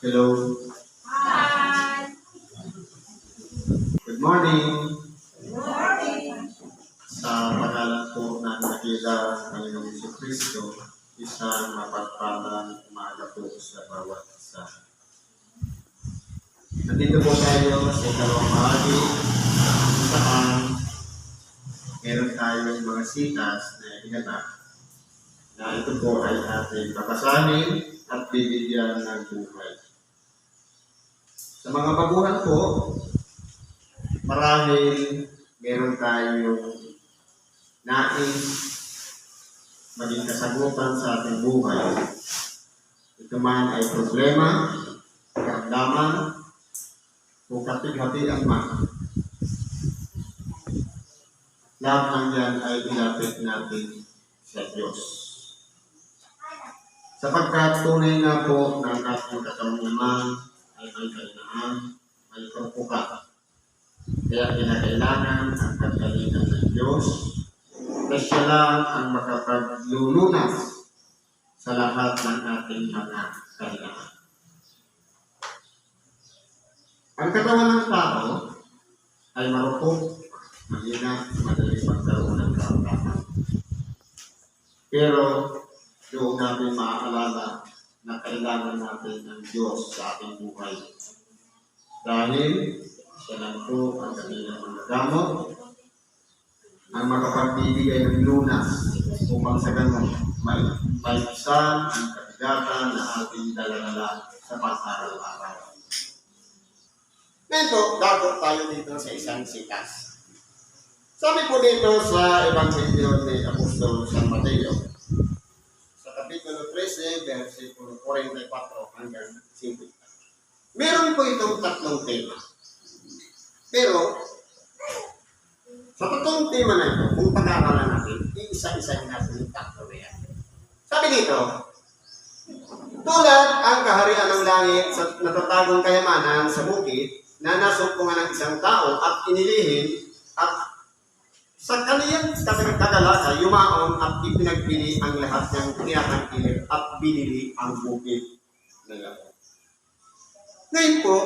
Hello. Hi. Good morning. Good morning. Sa pangalan po ng dakila Panginoong Jesucristo, isang mapagpalang umaga po sa bawat isa. Nandito po tayo sa ikalawang bahagi kung saan meron tayong mga sitas na iganap na ito po ay ating papasanin at bibigyan ng buhay. Sa mga baguhan po, marahil meron tayong nais maging kasagutan sa ating buhay. Ito man ay problema, karamdaman, o kapighatian man. Lahat ng yan ay ilapit natin sa Diyos. Sapagkat tunay na po ng ating katamnaman ay may kainaan, may pagpuka. Kaya kinakailangan ang kagalingan ng Diyos na siya lang ang makapaglulunas sa lahat ng ating mga kailangan. Ang katawan ng tao ay marupok, mahina, madali magkaroon ng karamdaman. Pero doon natin maaalala na kailangan natin ng Diyos sa ating buhay. Dahil siya lang po ang kanilang mga gamot, ang makapagbibigay ng lunas upang sa ganun maipisan ang kabigatan na ating daladala sa pang-araw-araw. Ito, dapat tayo dito sa isang sitas. Sabi po dito sa Ebanghelyo ni Apostol San Mateo, sa Kapitulo 13, versikulo 44 hanggang 50. Meron po itong tatlong tema. Pero, sa tatlong tema na ito, kung pag-aaralan natin, iisa-isahin natin yung tatlo na yan. Sabi dito, tulad ang kaharian ng langit sa natatagong kayamanan sa bukid na nasumpungan ng isang tao at inilihin at sa kaniyang kagalasa, yumaon at ipinagbili ang lahat ng tinatangkilik at binili ang bukid ng lahat. Ngayon po,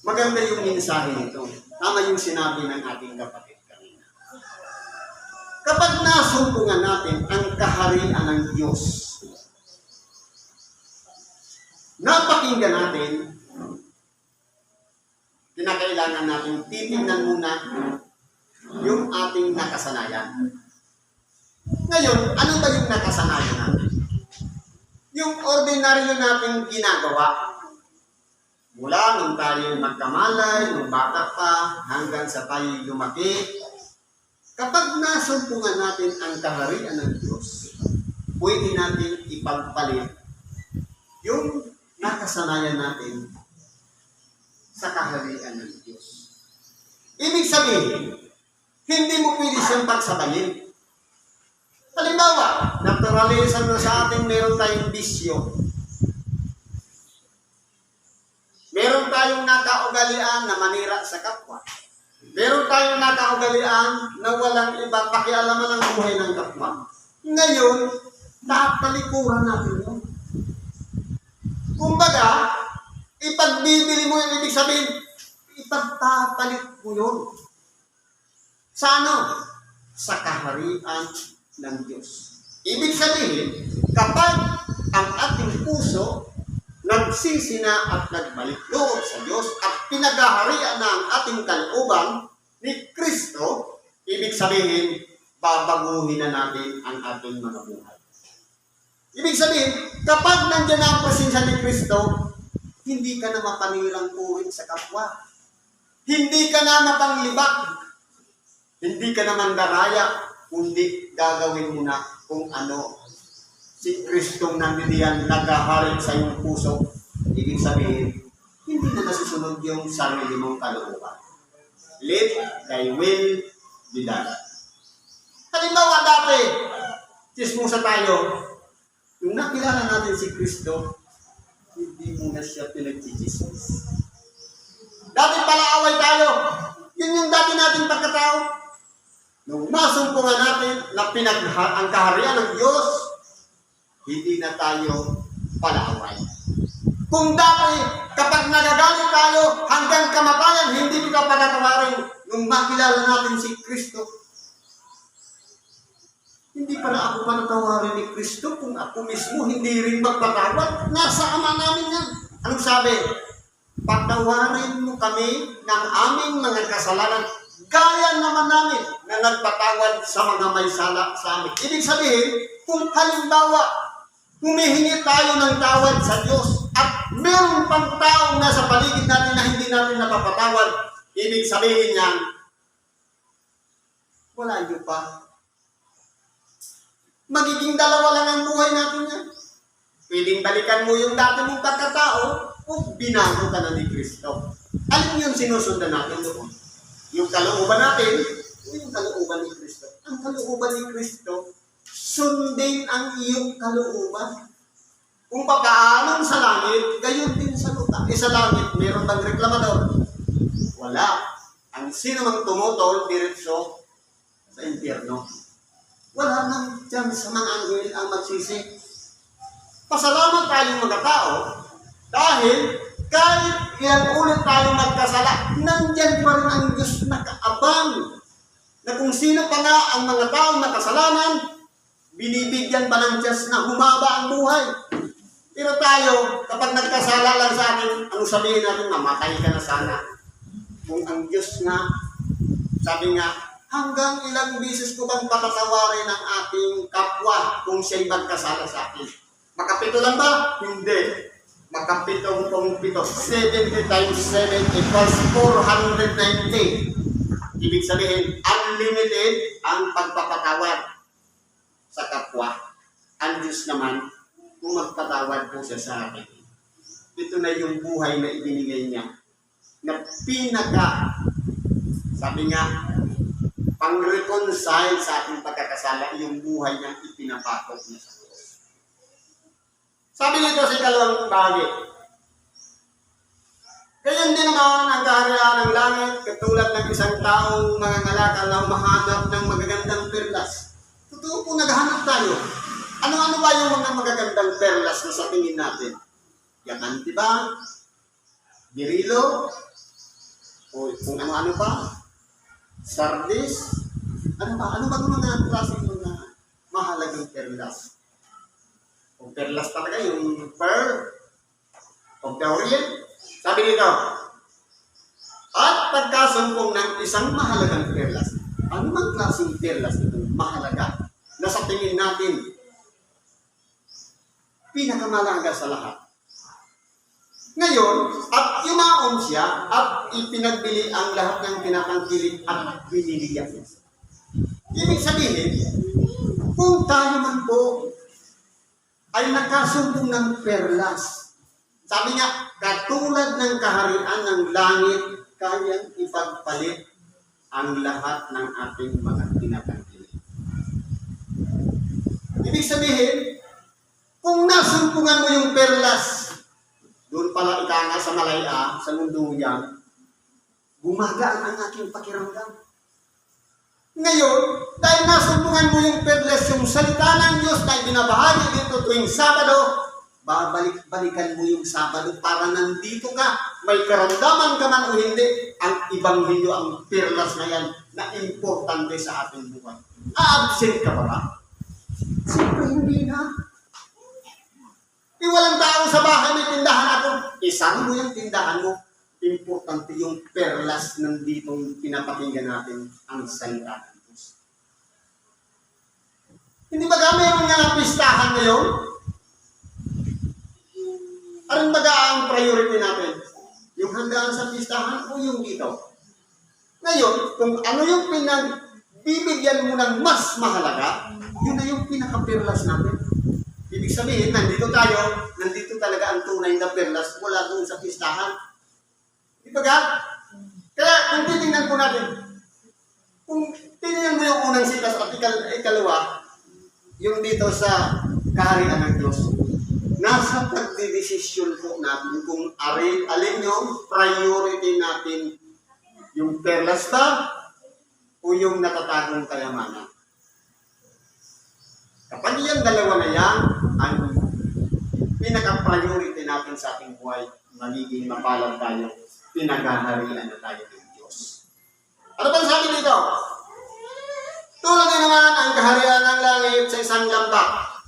maganda yung mensahe nito. Tama yung sinabi ng ating kapatid kanina. Kapag nasumpungan natin ang kaharian ng Diyos, napakinggan natin, kinakailangan natin titingnan muna yung ating nakasanayan. Ngayon, ano ba yung nakasanayan natin? Yung ordinaryo nating ginagawa. Mula nung tayo magkamalay, nung bata pa, hanggang sa tayo lumaki, kapag nasumpungan natin ang kaharian ng Diyos, pwede natin ipagpalit yung nakasanayan natin sa kaharian ng Diyos. Ibig sabihin, hindi mo pwede siyang pagsabayin. Halimbawa, naturalisan na sa atin meron tayong bisyo. Meron tayong nakaugalian na manira sa kapwa. Meron tayong nakaugalian na walang iba pakialaman ang buhay ng kapwa. Ngayon, tatalikuran natin yun. Kumbaga, ipagbibili mo yung ibig sabihin, ipagtatalit mo yun. Sa ano? Sa kaharian ng Diyos. Ibig sabihin, kapag ang ating puso nagsisina at nagbalik loob sa Diyos at pinaghaharian na ang ating kalooban ni Kristo, ibig sabihin, babaguhin na natin ang ating mga buhay. Ibig sabihin, kapag nandiyan ang presensya ni Kristo, hindi ka na mapanirang puwing sa kapwa. Hindi ka na mapanglibak. Hindi ka na mandaraya, kundi gagawin mo na kung ano si Kristong nandiyan naghahari sa iyong puso. Ibig sabihin, hindi na nasusunod yung sarili mong kalooban. Let thy will be done. Halimbawa dati, chismosa tayo, yung nakilala natin si Kristo, hindi mo na siya pinagchichismis. Dati pala away tayo, yun yung dati nating pagkatao. Nung masumpungan natin na ang kaharian ng Diyos, hindi na tayo palaaway. Kung dati, kapag nagagalit tayo hanggang kamatayan, hindi kita patatawarin nung makilala natin si Kristo. Hindi pala ako patatawarin ni Kristo kung ako mismo hindi rin magpatawad. Nasa Ama namin yan. Anong sabi? Patawarin mo kami ng aming mga kasalanan, gaya naman namin na nagpatawad sa mga may sala sa amin. Ibig sabihin, kung halimbawa, humihingi tayo ng tawad sa Diyos at meron pang taong nasa paligid natin na hindi natin napapatawad, ibig sabihin niyan, wala niyo pa. Magiging dalawa lang ang buhay natin yan. Pwedeng balikan mo yung dati mong pagkatao o binago ka na ni Kristo. Alin yung sinusundan natin doon? Yung kalooban natin o yung kalooban ni Kristo? Ang kalooban ni Kristo, sundin ang iyong kalooban. Kung pagkaanon sa langit, gayon din sa lupa. Sa langit, meron bang reklamador? Wala. Ang sino mang tumutol, diretso sa impyerno. Wala nang dyan sa mga anghel ang magsisi. Pasalamat tayong mga tao dahil kahit ilan ulit tayong magkasala, nandyan pa rin ang Diyos nakaabang na kung sino pa nga ang mga taong makasalanan, binibigyan pa ng Diyos na humaba ang buhay. Pero tayo, kapag nagkasala lang sa atin, ano sabihin natin? Namatay ka na sana. Kung ang Diyos nga, sabi nga, hanggang ilang bisis ko bang patatawarin ang ating kapwa kung siya'y magkasala sa atin? Makapito lang ba? Hindi. Makapitong 70 times 7 equals 490. Ibig sabihin, unlimited ang pagpapatawad sa kapwa. Ang Diyos naman, kung magpatawad po siya sa atin, ito na yung buhay na ibinigay niya. Na sabi nga, pang-reconcile sa ating pagkakasala, yung buhay niyang ipinapakot niya sa Diyos. Sabi nito sa ikalawang bahagi, gayon din naman ang kaharian ng langit, katulad ng isang taong mangangalakal na umahanap ng magagandang perlas. Totoo po, naghahanap tayo. Ano-ano ba yung mga magagandang perlas na sa tingin natin? Diamante ba? Berilo? O kung ano-ano pa? Sardis? Ano ba? Ano ba mga klaseng mga mahalagang perlas? Kung perlas talaga, yung pearl, o Orient, sabi nito, at pagkasumpong ng isang mahalagang perlas, ano mang klaseng perlas ito mahalaga na sa tingin natin pinakamalaga sa lahat. Ngayon, at yumaon siya at ipinagbili ang lahat ng pinapangkilig at biniliyan niya. Ibig sabihin, kung tayo man po ay nakasumpong ng perlas, sabi nga, katulad ng kaharian ng langit, kayang ipagpalit ang lahat ng ating mga pinapangkilig. Ibig sabihin, kung nasumpungan mo yung perlas, doon pala itanga sa Malaya, sa mundo yan, gumagaan ang aking pakiramdam. Ngayon, dahil nasumpungan mo yung perlas, yung salita ng Diyos na binabahagi dito tuwing Sabado, babalik-balikan mo yung Sabado para nandito ka, may karamdaman ka man o hindi, ang Ibanghilyo, ang perlas na yan, na importante sa ating buhay. A-absent ka ba? Siyempre hindi na. Walang tao sa bahay, may tindahan ako. Isang mo yung tindahan mo. Importante yung perlas ng ditong pinapakinggan natin ang salita ng Diyos. Hindi ba mayroon nga pistahan ngayon? Anong baga ang priority natin? Yung handaan sa pistahan o yung dito? Ngayon, kung ano yung pinagbibigyan mo ng mas mahalaga, yun na yung pinaka-perlas natin. Ibig sabihin, nandito talaga ang tunay na perlas, wala doon sa pistahan. Di ba ga? Kaya, kung titingnan po natin, kung titingnan mo yung unang sitas at ikalawa, yung dito sa kaharian ng Diyos, nasa pagdidesisyon po natin kung alin yung priority natin, yung perlas ba o yung natatagong kayamanan. Kapag yung dalawa na yan, ang pinaka-priority natin sa ating buhay, magiging mapalad tayo, pinagaharian na tayo ng Diyos. Ano bang sabi dito? Tulad din naman ang kaharian ng langit sa isang lambak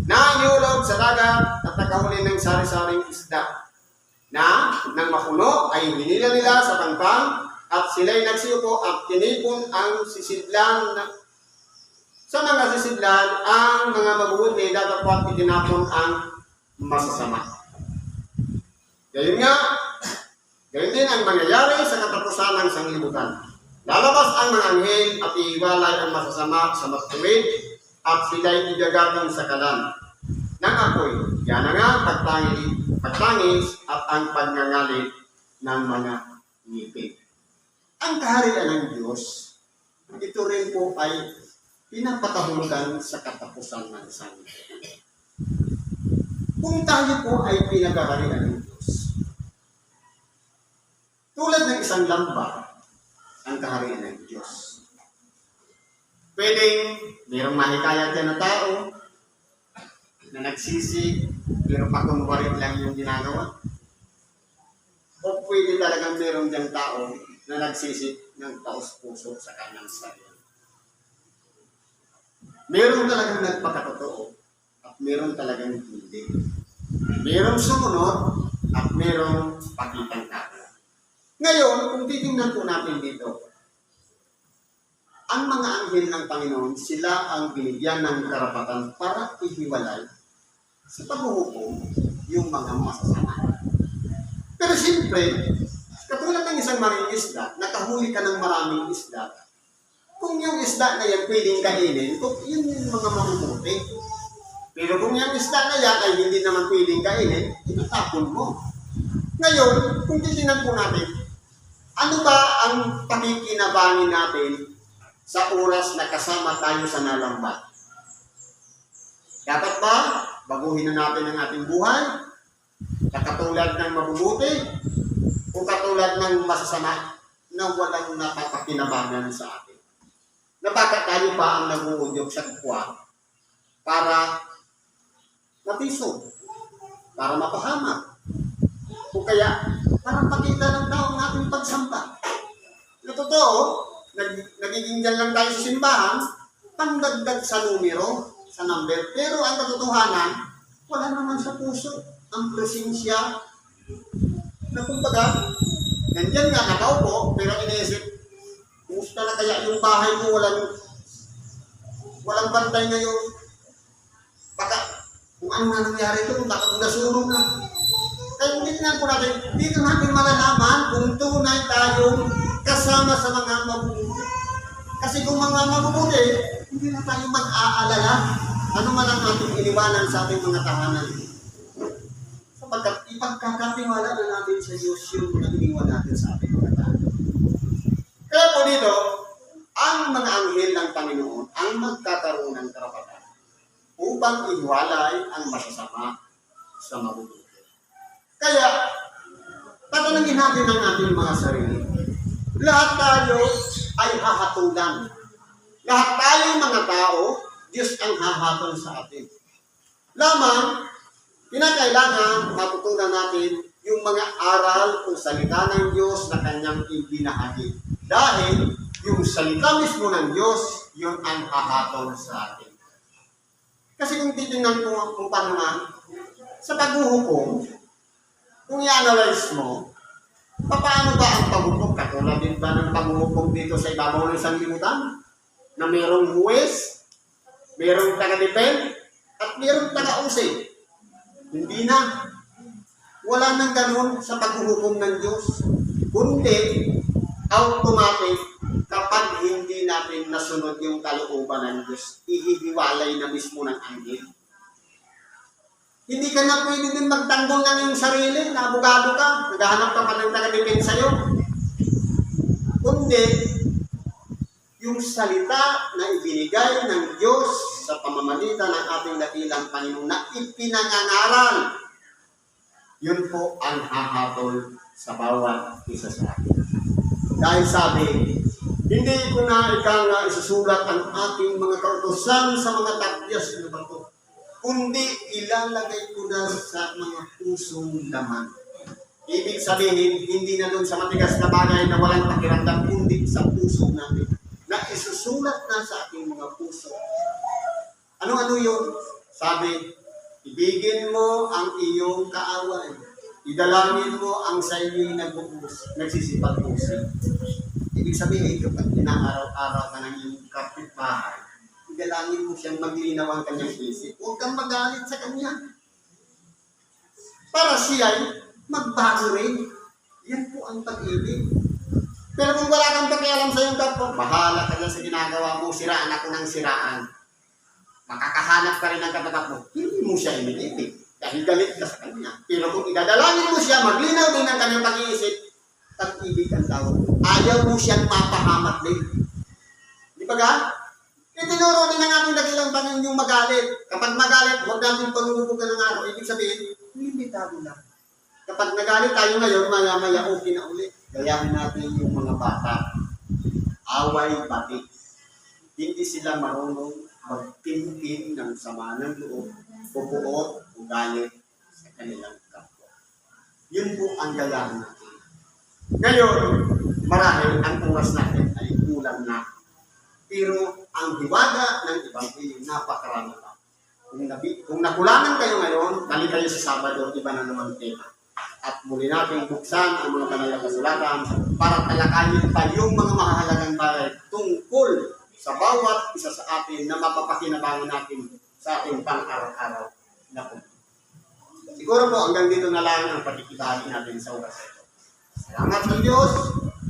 na iulog sa dagat at nakahuli ng sari-saring isda na nang mapuno ay hinila nila sa pangpang at sila'y nagsiyuko at tinipon ang sisidlan sa mga sisidlan ang mga mabubuti datapwat itinapon ang masasama. Gayon din ang mangyayari sa katapusan ng sanglibutan. Lalabas ang mga anghel at iiwalay ang masasama sa matuwid at sila'y igagatong sa kalan ng apoy. Yan na nga pagtangis at ang pagngangalit ng mga ngipin. Ang kaharian ng Diyos, ito rin po ay pinapatahulugan sa katapusan ng sanglibutan. Kung tayo po ay pinagkaharian ng Diyos, tulad ng isang lambak, ang kaharian ng Diyos. Pwedeng mayroong mahikayat yan na tao na nagsisig, pero pakunwarit lang yung ginagawa. O pwede talagang mayroong diyang tao na nagsisig ng taos-puso sa kanyang sarili. Mayroong talagang nagpakatotoo at mayroong talagang hindi. Mayroong sumunod at mayroong pakitang tao. Ngayon, kung titingnan po natin dito, ang mga anghel ng Panginoon, sila ang binigyan ng karapatan para ihiwalay sa paghuhukom yung mga masasama. Pero siyempre, katulad ng isang maring isda, nakahuli ka ng maraming isda, kung yung isda na yan pwedeng kainin, kung yun yung mga mabubuti. Pero kung yung isda na yan ay hindi naman pwedeng kainin, itatapon mo. Ngayon, kung titingnan po natin, ano ba ang pakikinabangin natin sa oras na kasama tayo sa nalambat? Dapat ba baguhin na natin ang ating buhay? Katulad ng mabubuti o katulad ng masasama na walang napapakinabangan sa atin? Na bakit tayo pa ang nag-uudyok sa kapwa para matisog, para mapahamak, o kaya para pakita ng tao ang ating pagsamba? Na totoo, nagiging dyan lang tayo sa simbahan, pandagdag sa numero, sa number. Pero ang katotohanan, wala naman sa puso ang presensya na kumbaga, nandyan nga nakaupo, pero iniisip, kumusta na kaya yung bahay mo, walang bantay ngayon. Baka, kung ano na nangyari doon, baka nasunog na. Kaya kung tingnan po natin, dito natin malalaman kung tunay tayong kasama sa mga mabubuti. Kasi kung mga mabubuti, hindi na tayo mag-aalala ano man ang ating iniwanan sa ating mga tahanan. Sapagkat ipagkakatiwala na natin sa Diyos yung iniwan natin sa ating mga tahanan. Kaya po dito, ang mga anghel ng Panginoon ang magkakaroon ng karapatan upang ihiwalay ang masasama sa mabubuti. Kaya, tatanungin natin ang ating mga sarili. Lahat tayo ay hahatulan. Lahat tayo mga tao, Diyos ang hahatol sa atin. Lamang, kinakailangan matutunan natin yung mga aral o salita ng Diyos na kanyang ibinahagi. Dahil yung salita mismo ng Diyos, yun ang hahatol sa atin. Kasi kung titingnan ko kung paano nga, sa paghuhukom, kung i-analyze mo, paano ba ang paghuhukom? Katulad din ba ng paghuhukom dito sa ibabaw ng sanglibutan? Na mayroong huwes, mayroong taga-depend, at mayroong taga-usig. Hindi na. Wala nang ganun sa paghuhukom ng Diyos. Kundi, automatic, kapag hindi natin nasunod yung kalooban ng Diyos, ihihiwalay na mismo ng anghel. Hindi ka na pwede din magtanggol ng iyong sarili, na abogado ka, naghahanap ka pa ng taga-depend sa'yo. Kundi, yung salita na ibinigay ng Diyos sa pamamagitan ng ating dakilang Panginoon na ipinangangaral, yun po ang hahatol sa bawat isa sa atin. Dahil sabi, hindi ko na isusulat ang ating mga kautusan sa mga takyas na bato. kundi ilalagay ko na sa mga pusong laman. Ibig sabihin, hindi na doon sa matigas na bagay na walang pakiramdam, kundi sa puso natin, na isusulat na sa ating mga puso. Ano-ano yun? Sabi, ibigin mo ang iyong kaaway. Idalangin mo ang sa iyo'y nagsisipag-pusin. Ibig sabihin, kapag inaaraw-araw ka ng iyong kapitbahay, idalangin mo siyang maglinaw ang kanyang isip. Huwag kang magalit sa kanya. Para siya'y magbago rin. Yan po ang pag-ibig. Pero kung wala kang pakialam sa iyong kapwa, bahala ka dyan sa ginagawa mo, siraan ako ng siraan. Makakahanap ka rin ng katapat mo, hindi mo siya inibig. Dahil galit ka sa kanya. Pero kung idadalangin mo siya, maglinaw din ang kanyang pag-iisip, pag-ibig ang tawag. Ayaw mo siyang mapahamak din. Di ba ga? Itinuro din ng ating dakilang Panginoon yung magalit. Kapag magalit, huwag natin panulubugan ng araw. Ibig sabihin, limitado lang. Kapag nagalit tayo ngayon, maya-maya okay na ulit. Gayahin natin yung mga bata. Away, batik. Hindi sila marunong magtimkim ng sama ng loob, pupuot, o galit sa kanilang kapwa. Yun po ang gayahin natin. Ngayon, marahil ang oras natin ay kulang na. Pero ang hiwaga ng Ebanghelyo, napakarami pa. Kung nakulangan kayo ngayon, balik kayo sa Sabado, iba na naman tema. At muli natin buksan ang mga banal na kasulatan para talakayin pa yung mga mahalagang bagay tungkol sa bawat isa sa atin na mapapakinabangan natin sa ating pang-araw-araw na po. Siguro po hanggang dito na lang ang pakikibahagi natin sa oras ito. Salamat sa Diyos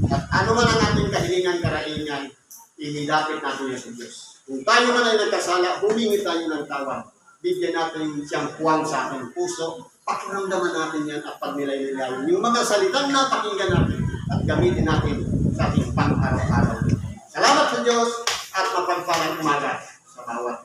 at ano man ang ating kahilingan, karaingan, inilapit natin sa Diyos. Kung tayo man ay nagkasala, humingi tayo ng tawad. Bigyan natin siyang puwang sa ating puso. Pakiramdaman natin yan at pagnilay-nilayan. Yung mga salitang napakinggan natin at gamitin natin sa ating pang-araw-araw. Salamat sa Diyos at mapagpalang umaga sa bawat